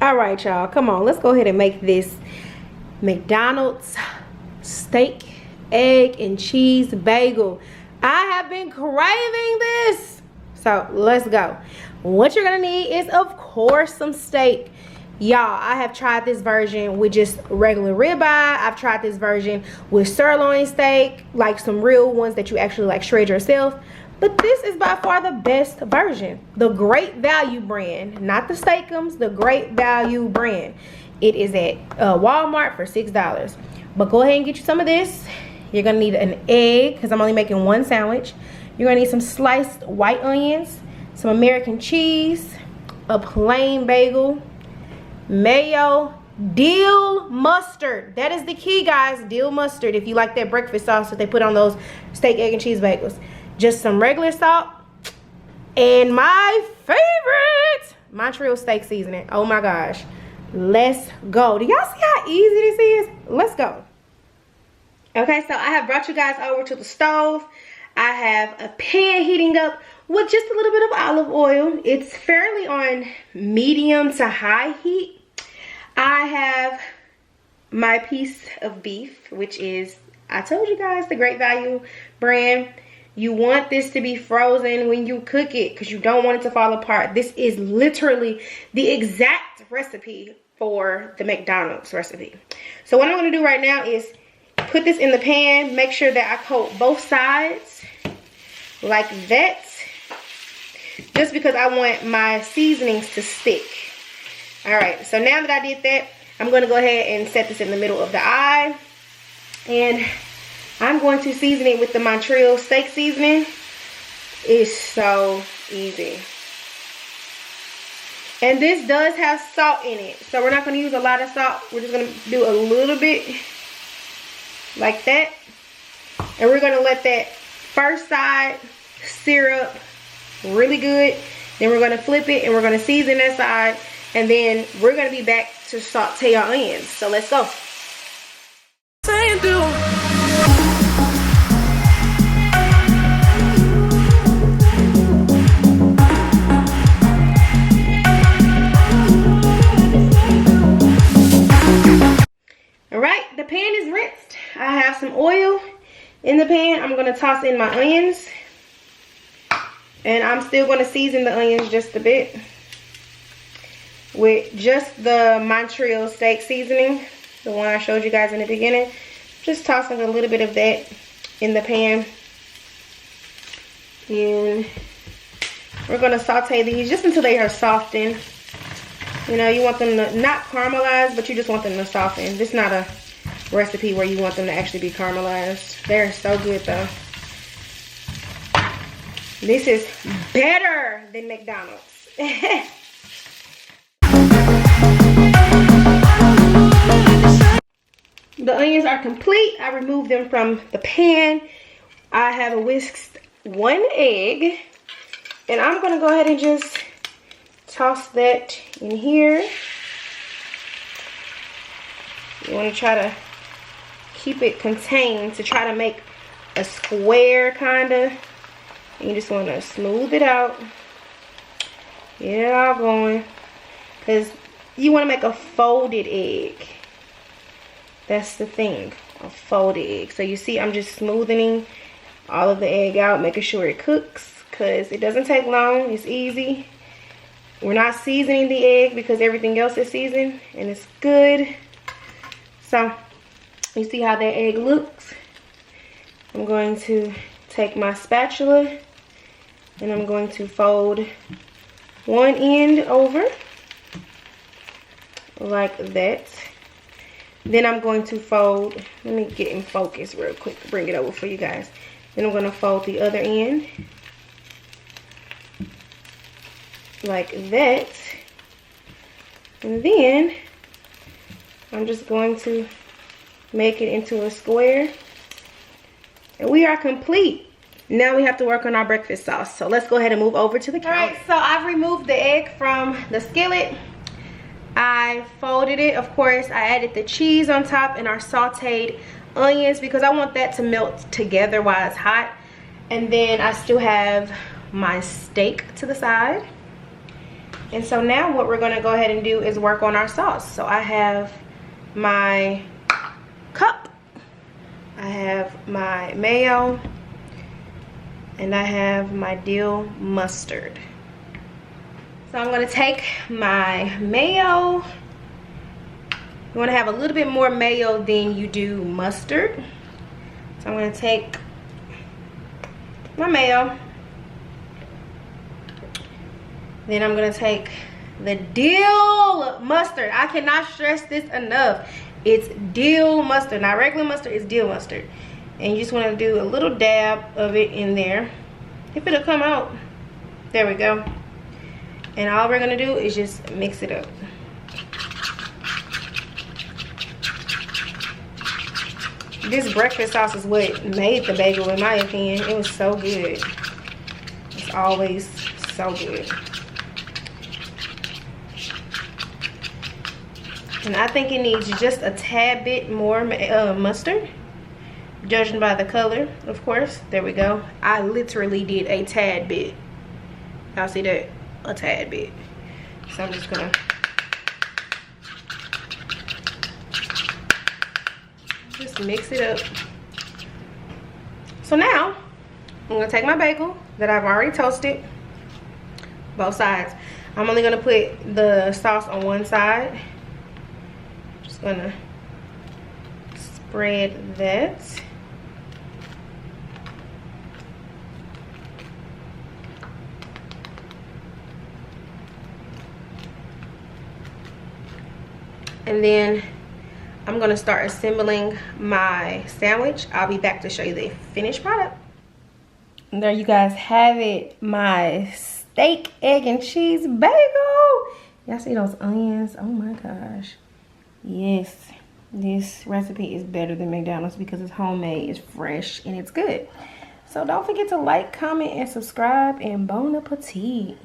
All right, y'all, come on, let's go ahead and make this McDonald's steak, egg, and cheese bagel. I have been craving this, so let's go. What you're gonna need is, of course, some steak. Y'all, I have tried this version with just regular ribeye. I've tried this version with sirloin steak, like some real ones that you actually like shred yourself. But this is by far the best version. The Great Value brand, not the Steakums, the Great Value brand. It is at Walmart for $6. But go ahead and get you some of this. You're gonna need an egg, because I'm only making one sandwich. You're gonna need some sliced white onions, some American cheese, a plain bagel, mayo, dill mustard. That is the key, guys. Dill mustard, if you like that breakfast sauce that they put on those steak, egg, and cheese bagels. Just some regular salt, and my favorite, Montreal steak seasoning. Oh my gosh. Let's go. Do y'all see how easy this is? Let's go. Okay, so I have brought you guys over to the stove. I have a pan heating up with just a little bit of olive oil. It's fairly on medium to high heat. I have my piece of beef, which is, I told you guys, the Great Value brand. You want this to be frozen when you cook it because you don't want it to fall apart. This is literally the exact recipe for the McDonald's recipe. So what I'm going to do right now is put this in the pan. Make sure that I coat both sides like that, just because I want my seasonings to stick. Alright, so now that I did that, I'm going to go ahead and set this in the middle of the eye. And I'm going to season it with the Montreal steak seasoning. It's so easy. And this does have salt in it, so we're not going to use a lot of salt. We're just going to do a little bit like that. And we're going to let that first side sear up really good. Then we're going to flip it and we're going to season that side. And then we're going to be back to saute our onions. So let's go. Alright, the pan is rinsed. I have some oil in the pan. I'm going to toss in my onions. And I'm still going to season the onions just a bit with just the Montreal steak seasoning, the one I showed you guys in the beginning. Just tossing a little bit of that in the pan. And we're going to saute these just until they are softened. You know, you want them to not caramelize, but you just want them to soften. This is not a recipe where you want them to actually be caramelized. They're so good though. This is better than McDonald's. The onions are complete. I removed them from the pan. I have whisked one egg. And I'm going to go ahead and just toss that in here. You want to try to keep it contained to try to make a square kind of. You just want to smooth it out. Get it all going. Because you want to make a folded egg. That's the thing. A folded egg. So you see I'm just smoothing all of the egg out. Making sure it cooks. Because it doesn't take long. It's easy. We're not seasoning the egg because everything else is seasoned. And it's good. So you see how that egg looks. I'm going to take my spatula. And I'm going to fold one end over. Like that. Then I'm going to fold, let me get in focus real quick to bring it over for you guys. Then I'm going to fold the other end. Like that. And then I'm just going to make it into a square. And we are complete. Now we have to work on our breakfast sauce. So let's go ahead and move over to the counter. Alright, so I've removed the egg from the skillet. I folded it, of course. I added the cheese on top and our sauteed onions because I want that to melt together while it's hot. And then I still have my steak to the side. And so now what we're gonna go ahead and do is work on our sauce. So I have my cup, I have my mayo, and I have my dill mustard. So I'm gonna take my mayo. You wanna have a little bit more mayo than you do mustard. So I'm gonna take my mayo. Then I'm gonna take the dill mustard. I cannot stress this enough. It's dill mustard, not regular mustard, it's dill mustard. And you just wanna do a little dab of it in there. If it'll come out, there we go. And all we're gonna do is just mix it up. This breakfast sauce is what made the bagel, in my opinion. It was so good. It's always so good. And I think it needs just a tad bit more mustard, judging by the color, of course. There we go. I literally did a tad bit. Y'all see that? A tad bit. So I'm just gonna just mix it up. So now I'm gonna take my bagel that I've already toasted, both sides. I'm only gonna put the sauce on one side. Just gonna spread that. And then I'm gonna start assembling my sandwich. I'll be back to show you the finished product. And there you guys have it, my steak, egg, and cheese bagel. Y'all see those onions? Oh my gosh. Yes, this recipe is better than McDonald's because it's homemade, it's fresh, and it's good. So don't forget to like, comment, and subscribe, and bon appetit.